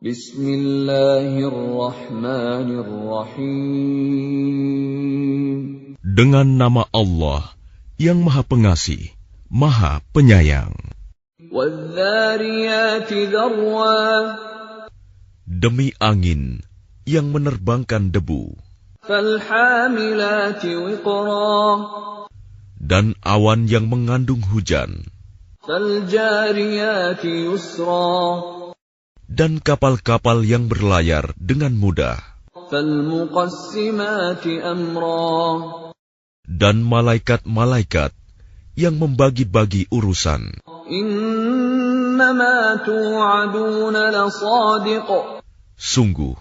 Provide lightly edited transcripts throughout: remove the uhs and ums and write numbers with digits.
Bismillahirrahmanirrahim. Dengan nama Allah yang Maha Pengasih, Maha Penyayang. Wadh-dhariyati dharwa. Demi angin yang menerbangkan debu. Falhamilati wiqra. Dan awan yang mengandung hujan. Faljariyati yusra. Dan kapal-kapal yang berlayar dengan mudah. Falmuqassimati amra. Dan malaikat-malaikat yang membagi-bagi urusan. Innama tu'aduna lasadiq. Sungguh,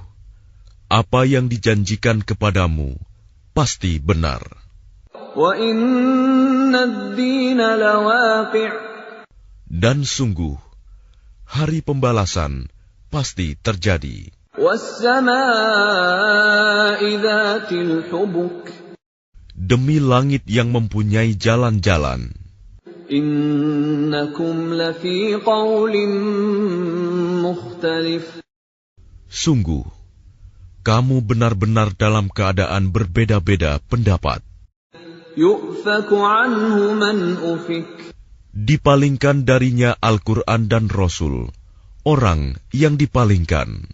apa yang dijanjikan kepadamu pasti benar. Wa inna ad-dina lawaqi'. Dan sungguh, hari pembalasan pasti terjadi. Was-samaa'i dhatil hubuk. Demi langit yang mempunyai jalan-jalan. Innakum lafi qawlin mukhtalif. Sungguh, kamu benar-benar dalam keadaan berbeda-beda pendapat. Yu'faku anhu man ufik. Dipalingkan darinya Al-Quran dan Rasul, orang yang dipalingkan.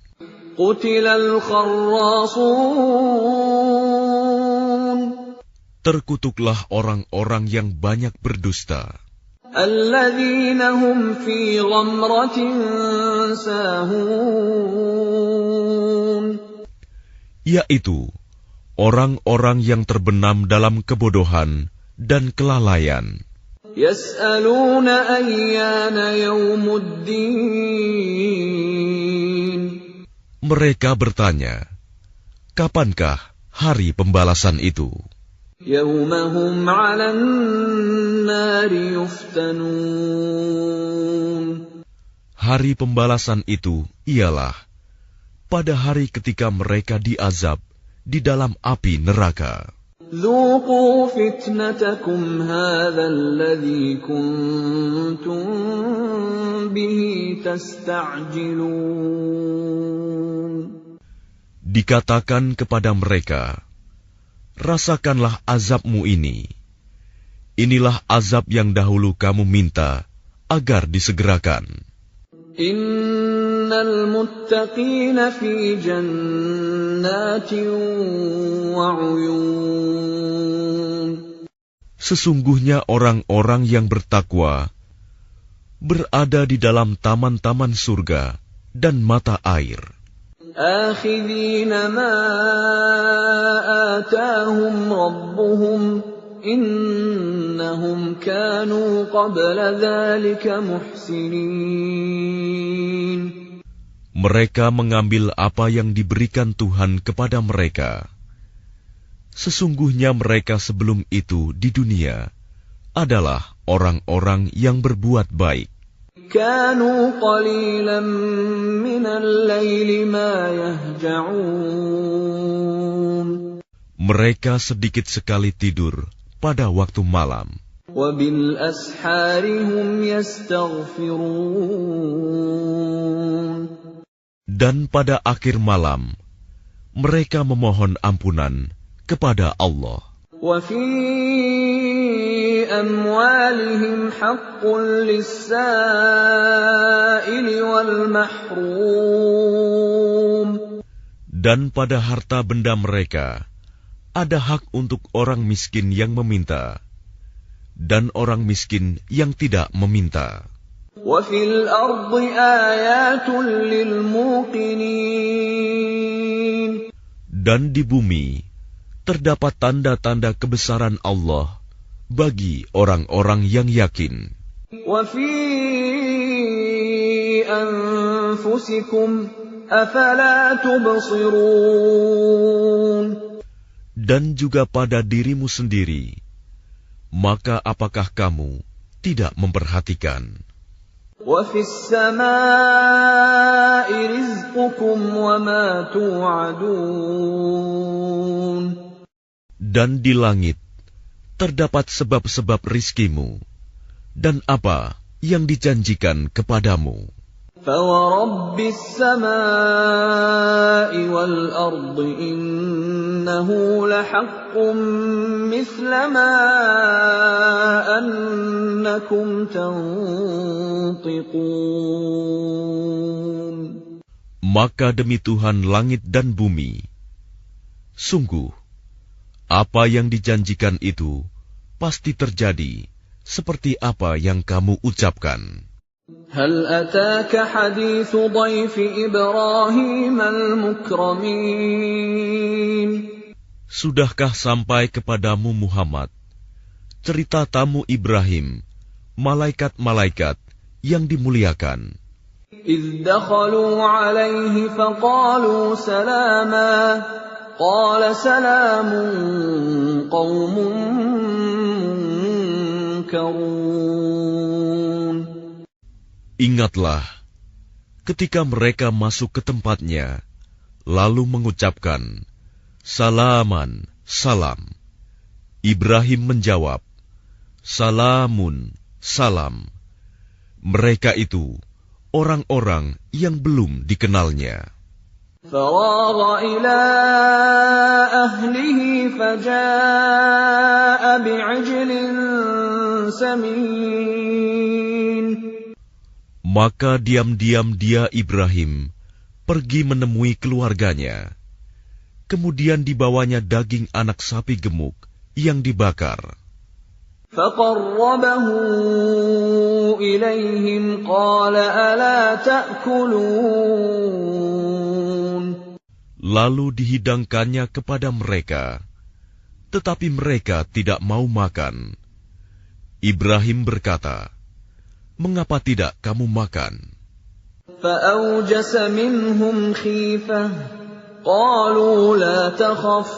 Qutilal kharrasun. Terkutuklah orang-orang yang banyak berdusta. Alladzina hum fi ghamratin sahun. Yaitu orang-orang yang terbenam dalam kebodohan dan kelalaian. Yas'aluna ayyana yawmuddin. Mereka bertanya, kapankah hari pembalasan itu? Yawmahum 'alan nari yuftanun. Hari pembalasan itu ialah pada hari ketika mereka diazab di dalam api neraka. Dzuqu fitnatakum hadzal ladzi kuntum bihi tasta'jilun. Dikatakan kepada mereka, rasakanlah azabmu ini. Inilah azab yang dahulu kamu minta agar disegerakan. Innal muttaqina fi jannatin wa 'uyun. Sesungguhnya orang-orang yang bertakwa berada di dalam taman-taman surga dan mata air. Akhidhina ma atahum rabbuhum innahum kanu qabla dhalika muhsinin. Mereka mengambil apa yang diberikan Tuhan kepada mereka. Sesungguhnya mereka sebelum itu di dunia adalah orang-orang yang berbuat baik. Kanu qalilan minal laili ma yahja'un. Mereka sedikit sekali tidur pada waktu malam. Wa bil ashari hum yastaghfirun. Dan pada akhir malam, mereka memohon ampunan kepada Allah. Wa fi amwalihim haqqun lis-sa'ili wal mahrum. Dan pada harta benda mereka, ada hak untuk orang miskin yang meminta, dan orang miskin yang tidak meminta. Wa fil ardi ayatun lil muqinin. Dan di bumi terdapat tanda-tanda kebesaran Allah bagi orang-orang yang yakin. Wa fi anfusikum afala tubsirun. Dan juga pada dirimu sendiri, maka apakah kamu tidak memperhatikan? Wa fis samaa'i rizqukum wa ma tu'adun. Dan di langit terdapat sebab-sebab rizkimu dan apa yang dijanjikan kepadamu. فَوَرَبِّ السَّمَاءِ وَالْأَرْضِ إِنَّهُ لَحَقٌّ مِثْلَ مَا أَنَّكُمْ تَنطِقُونَ. Maka demi Tuhan langit dan bumi, sungguh, apa yang dijanjikan itu pasti terjadi seperti apa yang kamu ucapkan. هل أتاك حديث ضيف إبراهيم المكرمين. Sudahkah sampai kepadamu Muhammad cerita tamu Ibrahim, malaikat-malaikat yang dimuliakan? إذ دخلوا عليه فقالوا سلاما قال سلام قوم منكرون. Ingatlah, ketika mereka masuk ke tempatnya, lalu mengucapkan, Salaman, salam. Ibrahim menjawab, Salamun, salam. Mereka itu orang-orang yang belum dikenalnya. فراغ إلى أهله فجاء بعجل سمين. Maka diam-diam dia Ibrahim pergi menemui keluarganya. Kemudian dibawanya daging anak sapi gemuk yang dibakar. فَقَرَّبَهُ إِلَيْهِمْ قَالَ أَلَا تَأْكُلُونَ. Lalu dihidangkannya kepada mereka, tetapi mereka tidak mau makan. Ibrahim berkata, Mengapa tidak kamu makan? فَأَوْجَسَ مِنْهُمْ خِيفَةً قَالُوا لَا تَخَفْ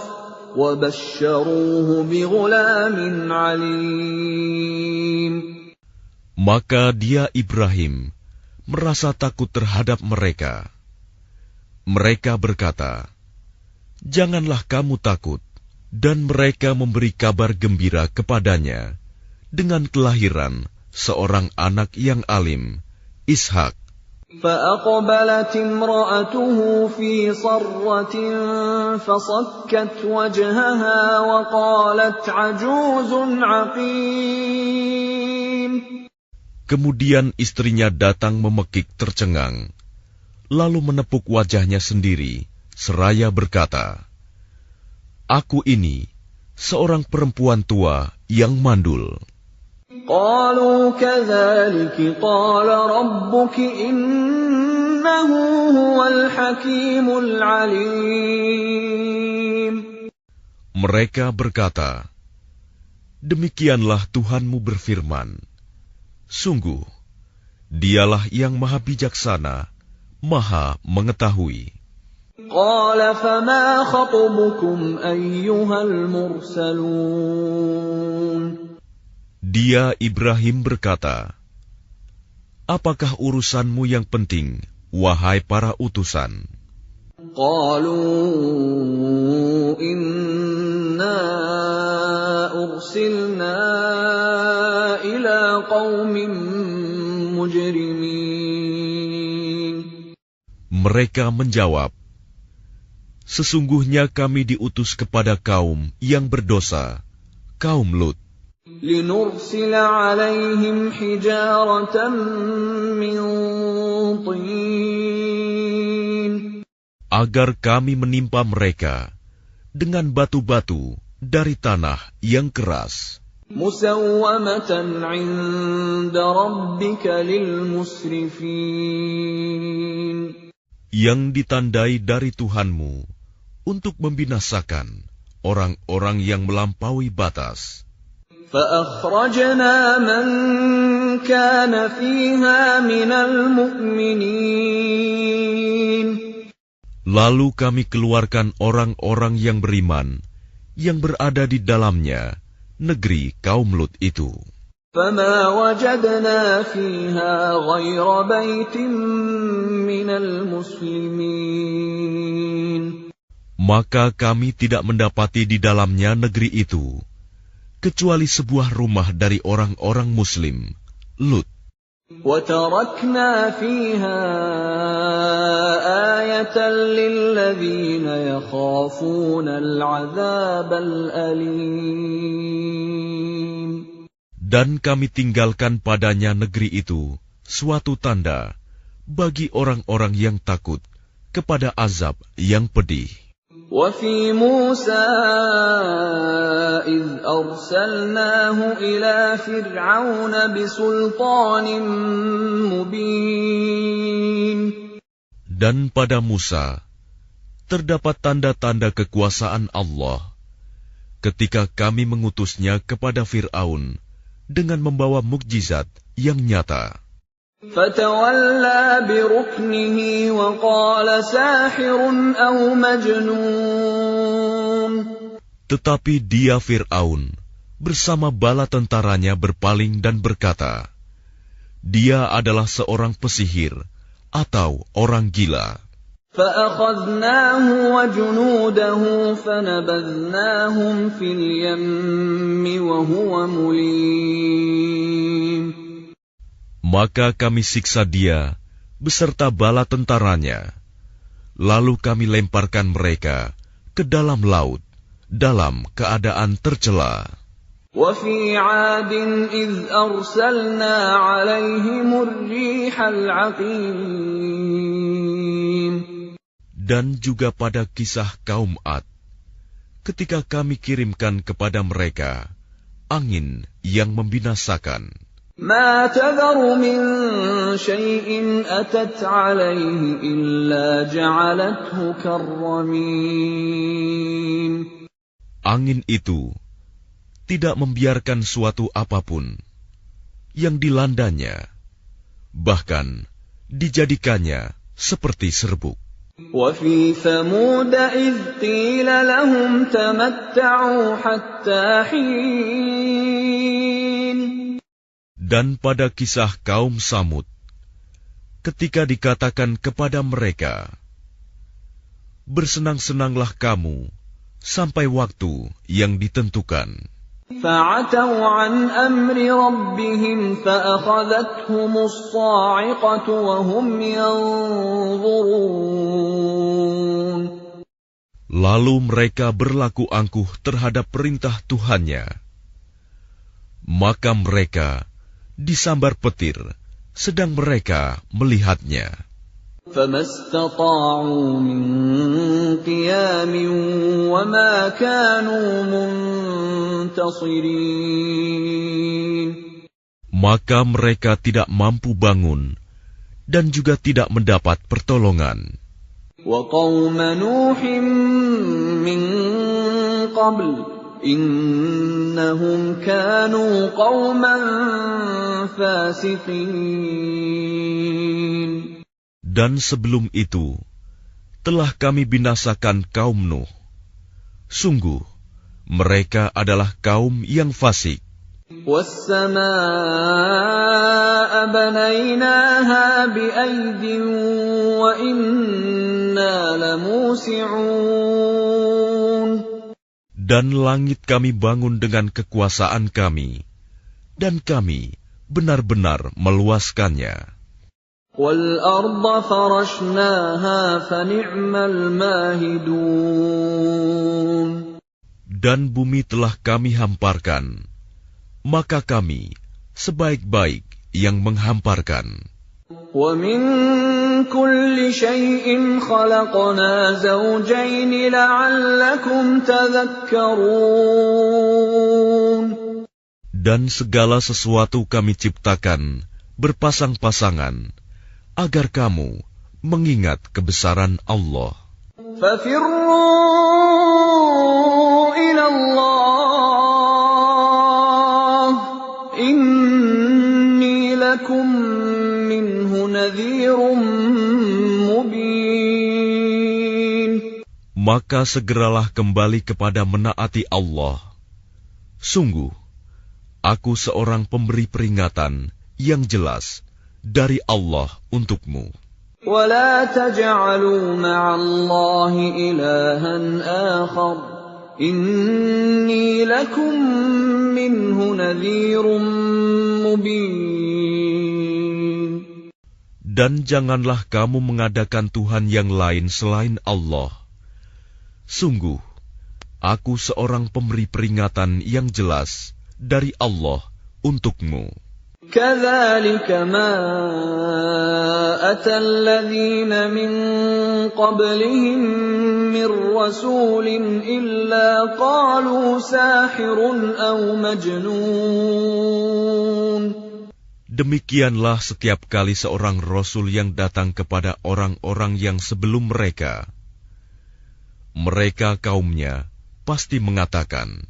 وَبَشَّرُوهُ بِغُلَامٍ عَلِيمٍ. Maka dia Ibrahim merasa takut terhadap mereka. Mereka berkata, Janganlah kamu takut, dan mereka memberi kabar gembira kepadanya dengan kelahiran seorang anak yang alim, Ishak. فَأَقْبَلَتِ امْرَأَتُهُ فِي صَرَّةٍ فَصَكَّتْ وَجْهَهَا وَقَالَتْ عَجُوزٌ عَقِيمٌ. Kemudian istrinya datang memekik tercengang, lalu menepuk wajahnya sendiri, seraya berkata, Aku ini seorang perempuan tua yang mandul. قالوا كذلك قال ربك إنه هو الحكيم العليم. Mereka berkata, Demikianlah Tuhanmu berfirman, Sungguh, Dialah yang maha bijaksana, maha mengetahui. قال فما خطبكم أيها المرسلون. Dia Ibrahim berkata, Apakah urusanmu yang penting, wahai para utusan? قالوا إنا أرسلنا إلى قوم مجرمين. Mereka menjawab, Sesungguhnya kami diutus kepada kaum yang berdosa, kaum Lut. لنرسل عليهم حجارة من طين. Agar kami menimpa mereka dengan batu-batu dari tanah yang keras. مسومة عند ربك للمسرفين. Yang ditandai dari Tuhanmu untuk membinasakan orang-orang yang melampaui batas. فأخرجنا من كان فيها من المؤمنين. Lalu kami keluarkan orang-orang yang beriman yang berada di dalamnya, negeri kaum Lut itu. فما وجدنا فيها غير بيت من المسلمين. Maka kami tidak mendapati di dalamnya negeri itu kecuali sebuah rumah dari orang-orang Muslim, Lut. وَتَرَكْنَا فِيهَا آيَةً لِّلَّذِينَ يَخَافُونَ الْعَذَابَ الْأَلِيمَ. Dan kami tinggalkan padanya negeri itu suatu tanda bagi orang-orang yang takut kepada azab yang pedih. وَفِي مُوسَىٰ إِذْ أَرْسَلْنَاهُ إِلَىٰ فِرْعَوْنَ بِسُلْطَانٍ مُّبِينٍ. Dan pada Musa terdapat tanda-tanda kekuasaan Allah ketika kami mengutusnya kepada Fir'aun dengan membawa mukjizat yang nyata. فَتَوَلَّىٰ بِرُكْنِهِ وَقَالَ سَاحِرٌ أَوْ مَجْنُونٌ. Tetapi dia Fir'aun bersama bala tentaranya berpaling dan berkata, dia adalah seorang pesihir atau orang gila. فَأَخَذْنَاهُ وَجُنُودَهُ فَنَبَذْنَاهُمْ فِي الْيَمِّ وَهُوَ مُلِيمٌ. Maka kami siksa dia beserta bala tentaranya, lalu kami lemparkan mereka ke dalam laut dalam keadaan tercela. وَفِي عَادٍ إِذْ أَرْسَلْنَا عَلَيْهِمُ الرِّيحَ الْعَقِيمَ. Dan juga pada kisah kaum Ad, ketika kami kirimkan kepada mereka angin yang membinasakan. مَا تَذَرُ مِن شَيْءٍ أَتَتْ عَلَيْهِ إِلَّا جَعَلَتْهُ كَالرَّمِيمِ. Angin itu tidak membiarkan suatu apapun yang dilandanya, bahkan dijadikannya seperti serbuk. وَفِي ثَمُودَ إِذْ قِيلَ لَهُمْ تَمَتَّعُوا حَتَّىٰ حِينٍ. Dan pada kisah kaum Samud, ketika dikatakan kepada mereka, bersenang-senanglah kamu sampai waktu yang ditentukan. فَعَتَوْا عَنْ أَمْرِ رَبِّهِمْ فَأَخَذَتْهُمُ الصَّاعِقَةُ وَهُمْ يَنظُرُونَ. Lalu mereka berlaku angkuh terhadap perintah Tuhannya. Maka mereka disambar petir, sedang mereka melihatnya. فَمَا اسْتَطَاعُوا مِنْ قِيَامٍ وَمَا كَانُوا مُنْتَصِرِينَ. Maka mereka tidak mampu bangun dan juga tidak mendapat pertolongan. وَقَوْمَ نُوحٍ مِّن قَبْلُ إِنَّهُمْ كَانُوا قَوْمًا فَاسِقِينَ. Dan sebelum itu telah kami binasakan kaum Nuh. Sungguh mereka adalah kaum yang fasik. وَالسَّمَاءَ بَنَيْنَاهَا بِأَيْدٍ وَإِنَّا لَمُوسِعُونَ. Dan langit kami bangun dengan kekuasaan kami, dan kami benar-benar meluaskannya. وَالْأَرْضَ فَرَشْنَاهَا فَنِعْمَ الْمَاهِدُونَ. Dan bumi telah kami hamparkan, maka kami sebaik-baik yang menghamparkan. وَمِن كُلِّ شَيْءٍ خَلَقْنَا زَوْجَيْنِ لَعَلَّكُمْ تَذَكَّرُونَ. Dan segala sesuatu kami ciptakan berpasang-pasangan, agar kamu mengingat kebesaran Allah. فَفِرُّوا إِلَى اللَّهِ إِنِّي لَكُمْ مِنْهُ نَذِيرٌ مُبِينٌ. Maka segeralah kembali kepada menaati Allah. Sungguh, aku seorang pemberi peringatan yang jelas dari Allah untukmu. وَلَا تَجْعَلُوا مَعَ اللَّهِ إِلَٰهًا آخَرَ إِنِّي لَكُمْ مِنْهُ نَذِيرٌ مُبِينٌ. Dan janganlah kamu mengadakan Tuhan yang lain selain Allah. Sungguh, aku seorang pemberi peringatan yang jelas dari Allah untukmu. كَذَلِكَ مَا أَتَى الَّذِينَ مِن قَبْلِهِم مِّن رَّسُولٍ إِلَّا قَالُوا سَاحِرٌ أَوْ مَجْنُونٌ. Demikianlah setiap kali seorang rasul yang datang kepada orang-orang yang sebelum mereka. Mereka kaumnya pasti mengatakan,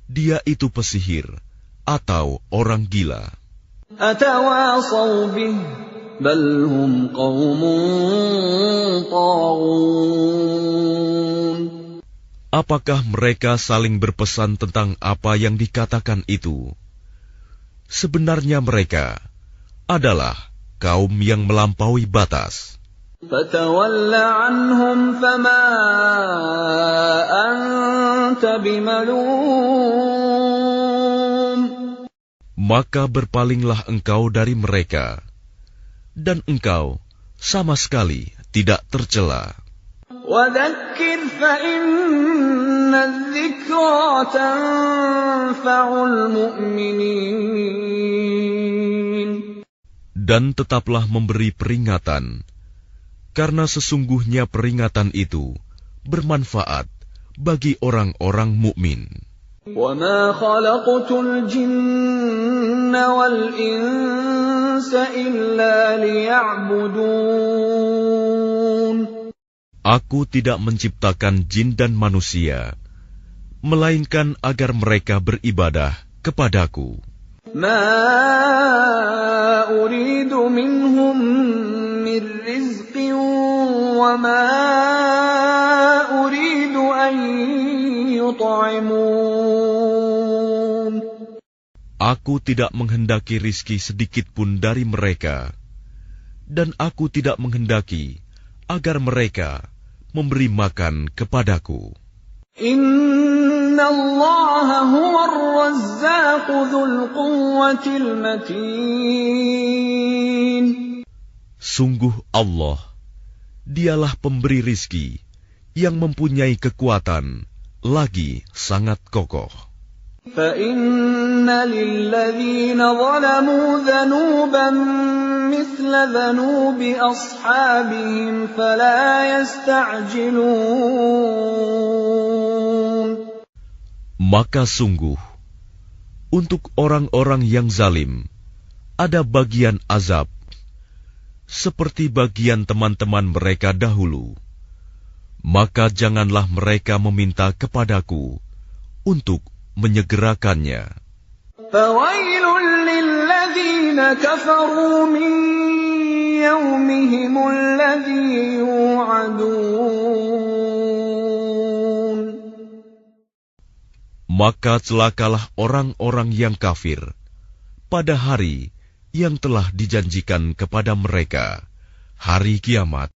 dia itu pesihir atau orang gila. أَتَوَاصَوْا بِهِ بَلْ هُمْ قَوْمٌ طَاغُونَ. Apakah mereka saling berpesan tentang apa yang dikatakan itu? Sebenarnya mereka adalah kaum yang melampaui batas. فَتَوَلَّ عَنْهُمْ فَمَا أَنْتَ بِمَلُومٍ. Maka berpalinglah engkau dari mereka, dan engkau sama sekali tidak tercela. وَذَكِّرْ فَإِنَّ الذِّكْرَى تَنفَعُ الْمُؤْمِنِينَ. Dan tetaplah memberi peringatan, karena sesungguhnya peringatan itu bermanfaat bagi orang-orang mukmin. وَمَا خَلَقْتُ الْجِنَّ وَالْإِنسَ إِلَّا لِيَعْبُدُونَ. Aku tidak menciptakan jin dan manusia, melainkan agar mereka beribadah kepadaku. مَا أُرِيدُ مِنْهُمْ مِنْ رِزْقٍ وَمَا أُرِيدُ أَنْ يُطْعِمُونَ. Aku tidak menghendaki rizki sedikit pun dari mereka, dan aku tidak menghendaki agar mereka memberi makan kepadaku. Inna Allah huwa ar-razzaq dzul quwwatil matin. Sungguh Allah, dialah pemberi rizki yang mempunyai kekuatan lagi sangat kokoh. فَإِنَّ لِلَّذِينَ ظَلَمُوا ذَنُوبًا مِثْلَ ذَنُوبِ أَصْحَابِهِمْ فَلَا يَسْتَعْجِلُونَ. Maka sungguh, untuk orang-orang yang zalim, ada bagian azab, seperti bagian teman-teman mereka dahulu. Maka janganlah mereka meminta kepadaku untuk menyegerakannya. فَوَيْلٌ لِلَّذِينَ كَفَرُوا مِنْ يَوْمِهِمُ الَّذِي يُوعَدُونَ. Maka celakalah orang-orang yang kafir pada hari yang telah dijanjikan kepada mereka, hari kiamat.